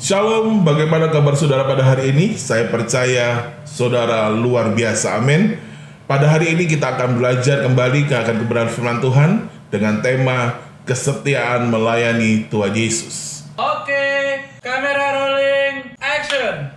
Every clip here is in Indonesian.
Shalom, bagaimana kabar saudara pada hari ini? Saya percaya saudara luar biasa, amin. Pada hari ini kita akan belajar kembali akan kebenaran firman Tuhan dengan tema kesetiaan melayani Tuhan Yesus. Oke, kamera rolling, action.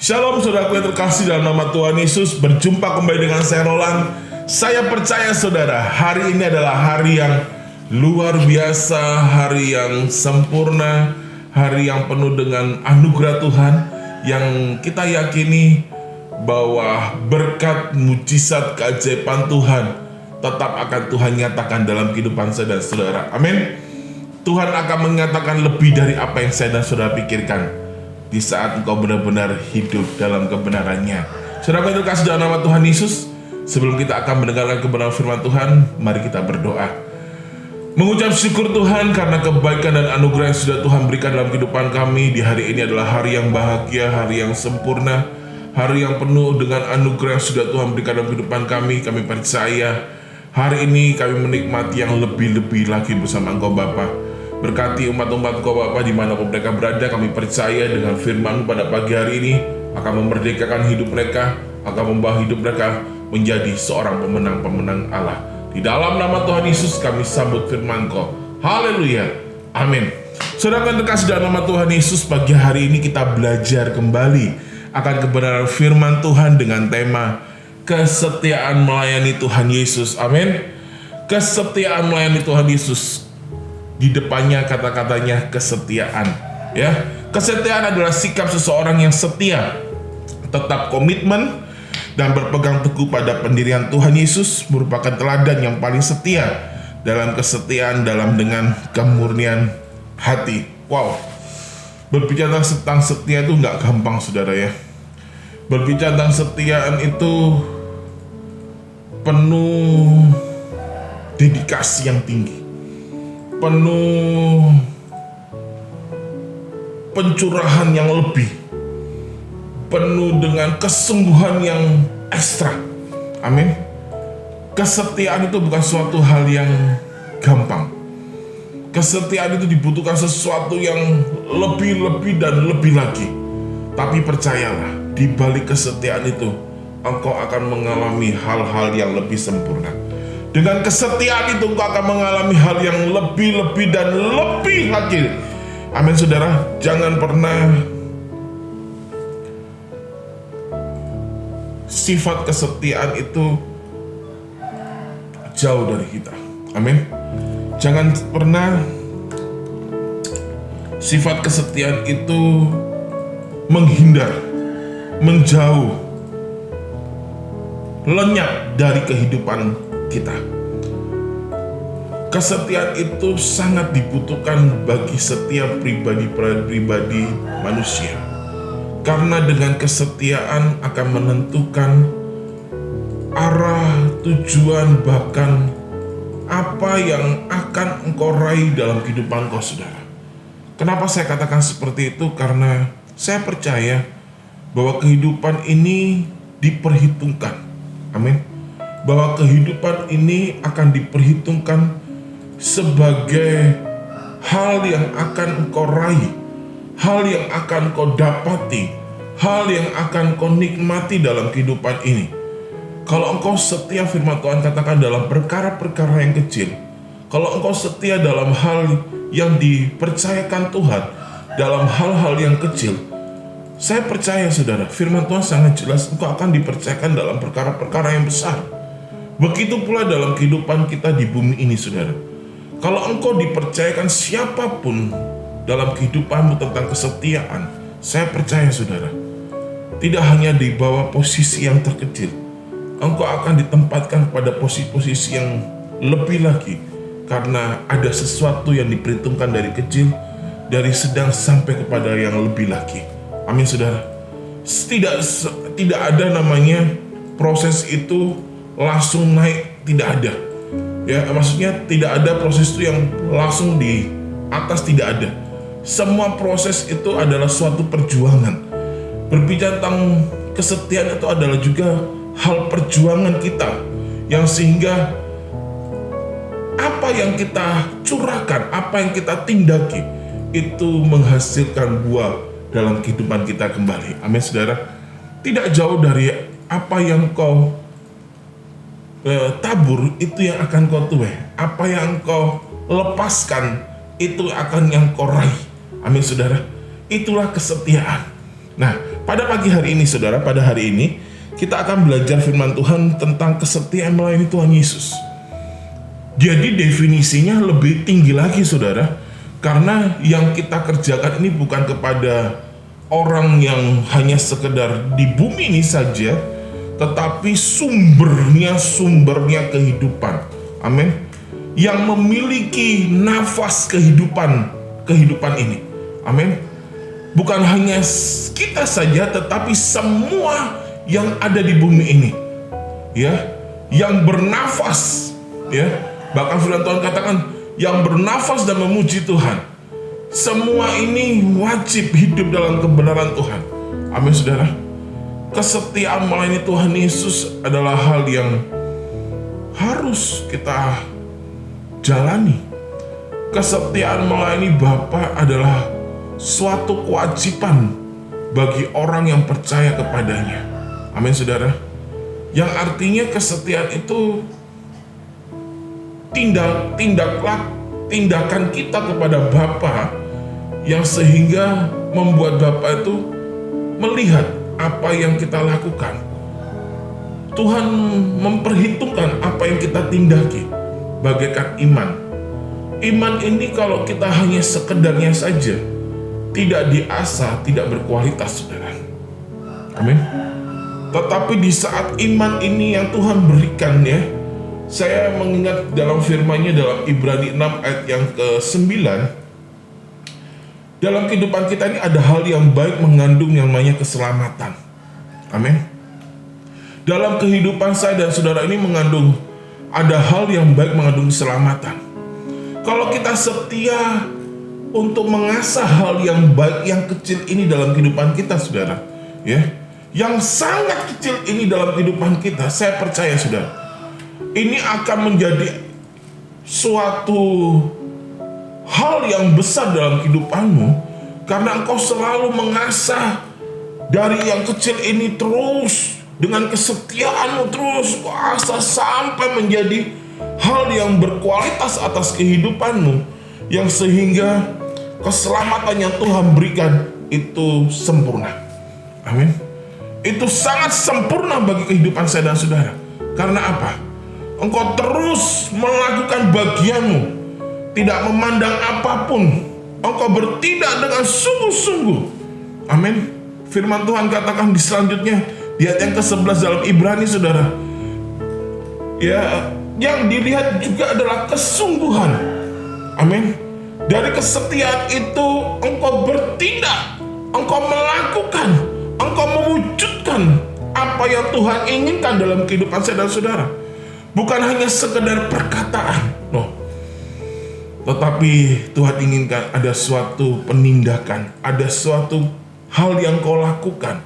Shalom saudaraku yang terkasih dalam nama Tuhan Yesus. Berjumpa kembali dengan saya Roland. Saya percaya saudara, hari ini adalah hari yang luar biasa, hari yang sempurna, hari yang penuh dengan anugerah Tuhan, yang kita yakini bahwa berkat, mujizat, keajaiban Tuhan tetap akan Tuhan nyatakan dalam kehidupan saya dan saudara. Amin. Tuhan akan menyatakan lebih dari apa yang saya dan saudara pikirkan di saat engkau benar-benar hidup dalam kebenarannya. Saudara yang terkasih dalam nama Tuhan Yesus, sebelum kita akan mendengarkan kebenaran firman Tuhan, mari kita berdoa. Mengucap syukur Tuhan karena kebaikan dan anugerah yang sudah Tuhan berikan dalam kehidupan kami. Di hari ini adalah hari yang bahagia, hari yang sempurna, hari yang penuh dengan anugerah yang sudah Tuhan berikan dalam kehidupan kami. Kami percaya hari ini kami menikmati yang lebih-lebih lagi bersama Engkau Bapa. Berkati umat-umat Engkau Bapa dimanapun mereka berada. Kami percaya dengan firman pada pagi hari ini akan memerdekakan hidup mereka, akan membawa hidup mereka menjadi seorang pemenang-pemenang Allah. Di dalam nama Tuhan Yesus kami sambut firman Engkau. Haleluya, amin. Saudara yang terkasih dalam nama Tuhan Yesus, pagi hari ini kita belajar kembali akan kebenaran firman Tuhan dengan tema kesetiaan melayani Tuhan Yesus. Amin. Kesetiaan melayani Tuhan Yesus. Di depannya kata-katanya kesetiaan, ya. Kesetiaan adalah sikap seseorang yang setia, tetap komitmen dan berpegang teguh pada pendirian Tuhan Yesus, merupakan teladan yang paling setia dalam kesetiaan dalam dengan kemurnian hati. Wow, berbicara tentang setia itu nggak gampang, saudara ya. Berbicara tentang kesetiaan itu penuh dedikasi yang tinggi, penuh pencurahan yang lebih, penuh dengan kesungguhan yang ekstra. Amin. Kesetiaan itu bukan suatu hal yang gampang. Kesetiaan itu dibutuhkan sesuatu yang lebih dan lebih lagi. Tapi percayalah, di balik kesetiaan itu engkau akan mengalami hal-hal yang lebih sempurna. Dengan kesetiaan itu engkau akan mengalami hal yang lebih dan lebih lagi. Amin saudara. Jangan pernah sifat kesetiaan itu jauh dari kita. Amin. Jangan pernah sifat kesetiaan itu menghindar, menjauh, lenyap dari kehidupan kita. Kesetiaan itu sangat dibutuhkan bagi setiap pribadi manusia, karena dengan kesetiaan akan menentukan arah, tujuan, bahkan apa yang akan engkau raih dalam kehidupan kau, saudara. Kenapa saya katakan seperti itu? Karena saya percaya bahwa kehidupan ini diperhitungkan. Amin. Bahwa kehidupan ini akan diperhitungkan sebagai hal yang akan engkau raih, hal yang akan kau dapati, hal yang akan kau nikmati dalam kehidupan ini. Kalau engkau setia, firman Tuhan katakan, dalam perkara-perkara yang kecil, kalau engkau setia dalam hal yang dipercayakan Tuhan, dalam hal-hal yang kecil, saya percaya saudara, firman Tuhan sangat jelas, engkau akan dipercayakan dalam perkara-perkara yang besar. Begitu pula dalam kehidupan kita di bumi ini, saudara. Kalau engkau dipercayakan siapapun dalam kehidupanmu tentang kesetiaan, saya percaya saudara, tidak hanya di bawah posisi yang terkecil, engkau akan ditempatkan pada posisi-posisi yang lebih lagi, karena ada sesuatu yang diperhitungkan dari kecil, dari sedang sampai kepada yang lebih lagi. Amin saudara. Tidak ada namanya proses itu langsung naik, tidak ada. Ya, maksudnya tidak ada proses itu yang langsung di atas, tidak ada. Semua proses itu adalah suatu perjuangan. Berbicara tentang kesetiaan itu adalah juga hal perjuangan kita, yang sehingga apa yang kita curahkan, apa yang kita tindaki, itu menghasilkan buah dalam kehidupan kita kembali. Amin, saudara. Tidak jauh dari apa yang kau tabur, itu yang akan kau tuai. Apa yang kau lepaskan, itu akan yang kau raih. Amin, saudara. Itulah kesetiaan. Nah, pada pagi hari ini, saudara, pada hari ini kita akan belajar firman Tuhan tentang kesetiaan melayani Tuhan Yesus. Jadi definisinya lebih tinggi lagi, saudara, karena yang kita kerjakan ini bukan kepada orang yang hanya sekedar di bumi ini saja, tetapi sumbernya kehidupan. Amin. Yang memiliki nafas kehidupan ini. Amin. Bukan hanya kita saja, tetapi semua yang ada di bumi ini, ya, yang bernafas, ya. Bahkan firman Tuhan katakan yang bernafas dan memuji Tuhan. Semua ini wajib hidup dalam kebenaran Tuhan. Amin, saudara. Kesetiaan melayani Tuhan Yesus adalah hal yang harus kita jalani. Kesetiaan melayani Bapa adalah suatu kewajiban bagi orang yang percaya kepadanya. Amin, saudara. Yang artinya kesetiaan itu tindakan kita kepada Bapa, yang sehingga membuat Bapa itu melihat apa yang kita lakukan. Tuhan memperhitungkan apa yang kita tindaki bagaikan iman. Iman ini kalau kita hanya sekedarnya saja, tidak diasah, tidak berkualitas, saudara. Amin. Tetapi di saat iman ini yang Tuhan berikan, ya, saya mengingat dalam firman-Nya dalam Ibrani 6 ayat yang ke-9, dalam kehidupan kita ini ada hal yang baik mengandung yang namanya keselamatan. Amin. Dalam kehidupan saya dan saudara ini ada hal yang baik mengandung keselamatan. Kalau kita setia untuk mengasah hal yang baik yang kecil ini dalam kehidupan kita, saudara, ya, yang sangat kecil ini dalam kehidupan kita, saya percaya, saudara, ini akan menjadi suatu hal yang besar dalam kehidupanmu, karena engkau selalu mengasah dari yang kecil ini terus dengan kesetiaanmu, terus kau asah sampai menjadi hal yang berkualitas atas kehidupanmu, yang sehingga keselamatan yang Tuhan berikan itu sempurna. Amin. Itu sangat sempurna bagi kehidupan saya dan saudara. Karena apa? Engkau terus melakukan bagianmu, tidak memandang apapun. Engkau bertindak dengan sungguh-sungguh. Amin. Firman Tuhan katakan di selanjutnya, di ayat yang ke-11 dalam Ibrani, saudara, ya, yang dilihat juga adalah kesungguhan. Amin. Dari kesetiaan itu engkau bertindak, engkau melakukan, engkau mewujudkan apa yang Tuhan inginkan dalam kehidupan saya dan saudara. Bukan hanya sekedar perkataan, tetapi Tuhan inginkan ada suatu penindakan, ada suatu hal yang kau lakukan.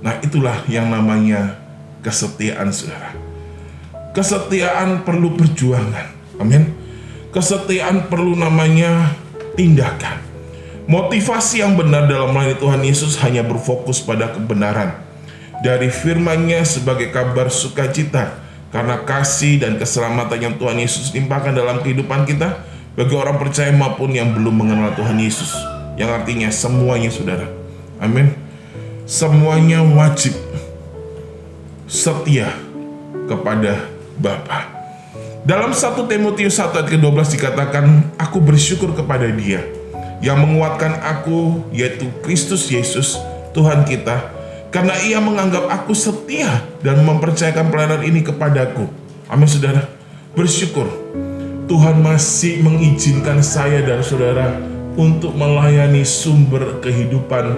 Nah, itulah yang namanya kesetiaan, saudara. Kesetiaan perlu perjuangan. Amin. Kesetiaan perlu namanya tindakan. Motivasi yang benar dalam melayani Tuhan Yesus hanya berfokus pada kebenaran dari firman-Nya sebagai kabar sukacita karena kasih dan keselamatan yang Tuhan Yesus limpahkan dalam kehidupan kita bagi orang percaya maupun yang belum mengenal Tuhan Yesus. Yang artinya semuanya, saudara. Amin. Semuanya wajib setia kepada Bapa. Dalam 1 Timotius 1 ayat ke-12 dikatakan, aku bersyukur kepada Dia yang menguatkan aku, yaitu Kristus Yesus Tuhan kita, karena Ia menganggap aku setia dan mempercayakan pelayanan ini kepadaku. Amin, saudara. Bersyukur Tuhan masih mengizinkan saya dan saudara untuk melayani sumber kehidupan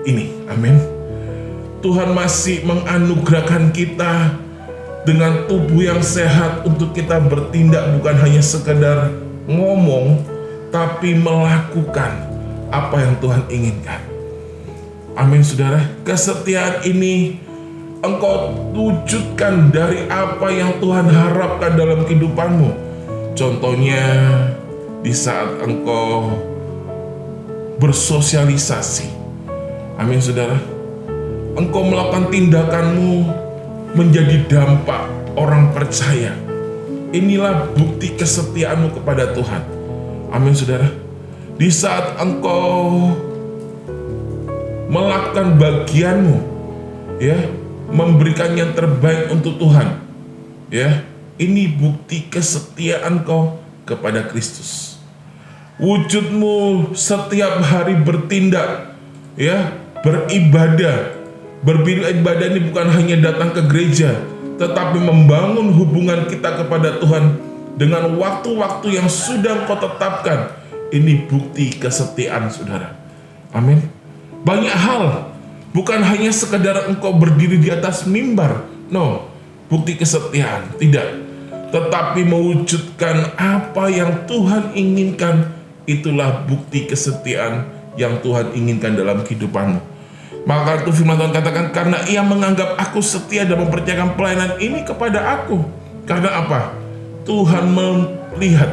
ini. Amin. Tuhan masih menganugerahkan kita dengan tubuh yang sehat untuk kita bertindak, bukan hanya sekedar ngomong, tapi melakukan apa yang Tuhan inginkan. Amin saudara. Kesetiaan ini engkau wujudkan dari apa yang Tuhan harapkan dalam kehidupanmu. Contohnya di saat engkau bersosialisasi. Amin saudara. Engkau melakukan tindakanmu menjadi dampak orang percaya. Inilah bukti kesetiaanmu kepada Tuhan. Amin saudara. Di saat engkau melakukan bagianmu, ya, memberikan yang terbaik untuk Tuhan, ya, ini bukti kesetiaan kau kepada Kristus. Wujudmu setiap hari bertindak, ya, beribadah. Beribadah ini bukan hanya datang ke gereja, tetapi membangun hubungan kita kepada Tuhan dengan waktu-waktu yang sudah kau tetapkan. Ini bukti kesetiaan saudara. Amin. Banyak hal, bukan hanya sekedar engkau berdiri di atas mimbar, no, bukti kesetiaan, tidak. Tetapi mewujudkan apa yang Tuhan inginkan, itulah bukti kesetiaan yang Tuhan inginkan dalam kehidupanmu. Maka itu firman Tuhan katakan, karena ia menganggap aku setia dan mempercayakan pelayanan ini kepada aku. Karena apa? Tuhan melihat,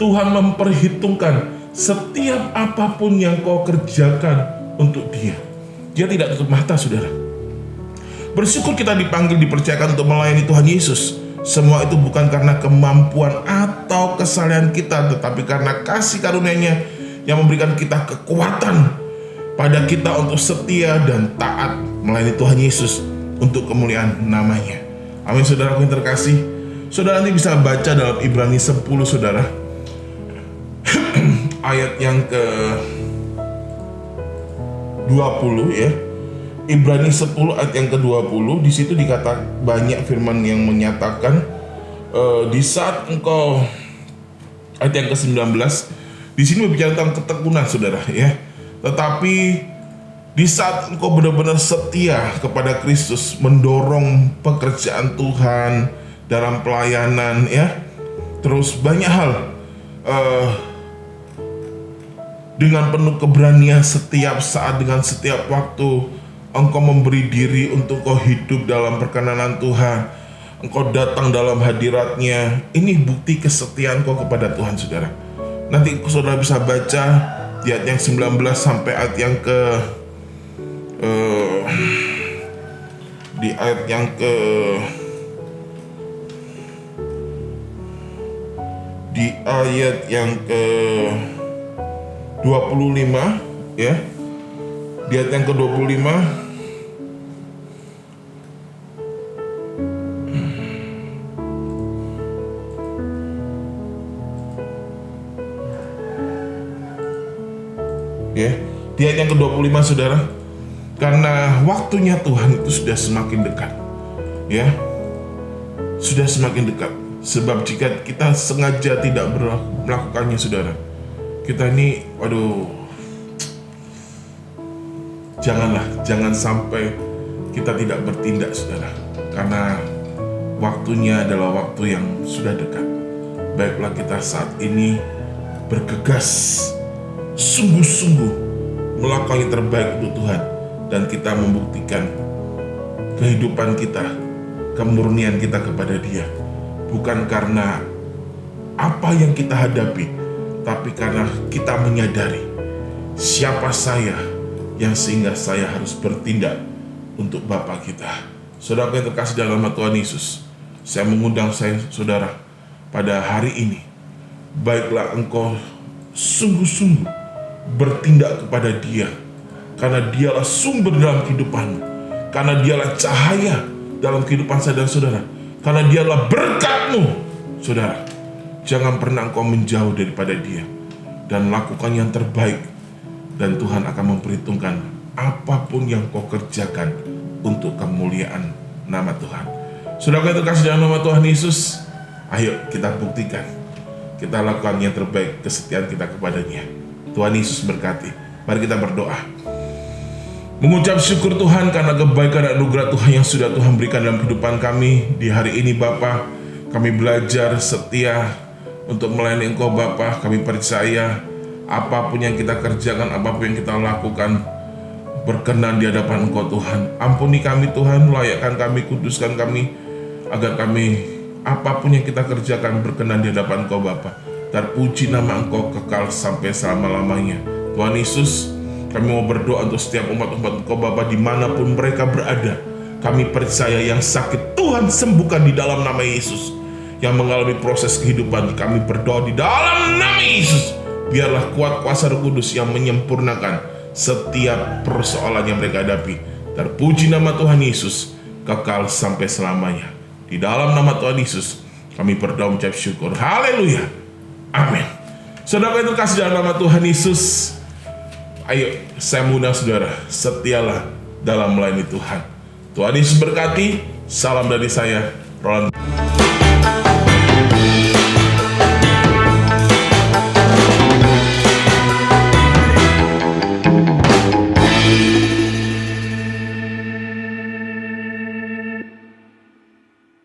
Tuhan memperhitungkan setiap apapun yang kau kerjakan untuk dia. Dia tidak tutup mata saudara. Bersyukur kita dipanggil, dipercayakan untuk melayani Tuhan Yesus. Semua itu bukan karena kemampuan atau kesalahan kita, tetapi karena kasih karunia-Nya yang memberikan kita kekuatan pada kita untuk setia dan taat melayani Tuhan Yesus untuk kemuliaan namanya. Amin saudaraku yang terkasih. Saudara nanti bisa baca dalam Ibrani 10 saudara. Ayat yang ke 20 ya. Ibrani 10 ayat yang ke-20, di situ dikatakan banyak firman yang menyatakan di saat engkau, ayat yang ke-19 di sini berbicara tentang ketekunan saudara ya. Tetapi di saat engkau benar-benar setia kepada Kristus, mendorong pekerjaan Tuhan dalam pelayanan ya, terus banyak hal dengan penuh keberanian setiap saat, dengan setiap waktu engkau memberi diri untuk kau hidup dalam perkenanan Tuhan, engkau datang dalam hadirat-Nya. Ini bukti kesetiaan kau kepada Tuhan saudara. Nanti saudara bisa baca di ayat yang 19 sampai ayat yang ke di ayat yang ke di ayat yang ke 25 ya. Di ayat yang ke 25 ya, di ayat yang ke-25 saudara, karena waktunya Tuhan itu sudah semakin dekat ya, sudah semakin dekat. Sebab jika kita sengaja tidak melakukannya saudara, kita ini jangan sampai kita tidak bertindak saudara, karena waktunya adalah waktu yang sudah dekat. Baiklah kita saat ini bergegas sungguh-sungguh melakukan yang terbaik untuk Tuhan, dan kita membuktikan kehidupan kita, kemurnian kita kepada Dia, bukan karena apa yang kita hadapi, tapi karena kita menyadari siapa saya yang sehingga saya harus bertindak untuk Bapa kita. Saudara yang terkasih dalam nama Tuhan Yesus, saya mengundang saudara pada hari ini, baiklah engkau sungguh-sungguh bertindak kepada Dia, karena Dialah sumber dalam kehidupanmu, karena Dialah cahaya dalam kehidupan saya dan saudara, karena Dialah berkatmu saudara. Jangan pernah engkau menjauh daripada Dia, dan lakukan yang terbaik, dan Tuhan akan memperhitungkan apapun yang kau kerjakan untuk kemuliaan nama Tuhan. Saudara yang terkasih dalam nama Tuhan Yesus, ayo kita buktikan, kita lakukan yang terbaik, kesetiaan kita kepadanya. Tuhan Yesus berkati. Mari kita berdoa. Mengucap syukur Tuhan karena kebaikan dan anugerah Tuhan yang sudah Tuhan berikan dalam kehidupan kami di hari ini Bapa. Kami belajar setia untuk melayani Engkau Bapa. Kami percaya apapun yang kita kerjakan, apapun yang kita lakukan, berkenan di hadapan Engkau Tuhan. Ampuni kami Tuhan, layakkan kami, kuduskan kami, agar kami apapun yang kita kerjakan berkenan di hadapan Engkau Bapa. Terpuji nama Engkau kekal sampai selama-lamanya. Tuhan Yesus, kami mau berdoa untuk setiap umat-umat Engkau Bapa dimanapun mereka berada. Kami percaya yang sakit Tuhan sembuhkan di dalam nama Yesus. Yang mengalami proses kehidupan, kami berdoa di dalam nama Yesus. Biarlah kuat kuasa Roh Kudus yang menyempurnakan setiap persoalan yang mereka hadapi. Terpuji nama Tuhan Yesus kekal sampai selamanya. Di dalam nama Tuhan Yesus kami berdoa mengucap syukur. Haleluya. Amin. Saudara itu kasih dalam nama Tuhan Yesus. Ayo, saya mengundang saudara, setialah dalam melayani Tuhan. Tuhan Yesus berkati. Salam dari saya, Roland.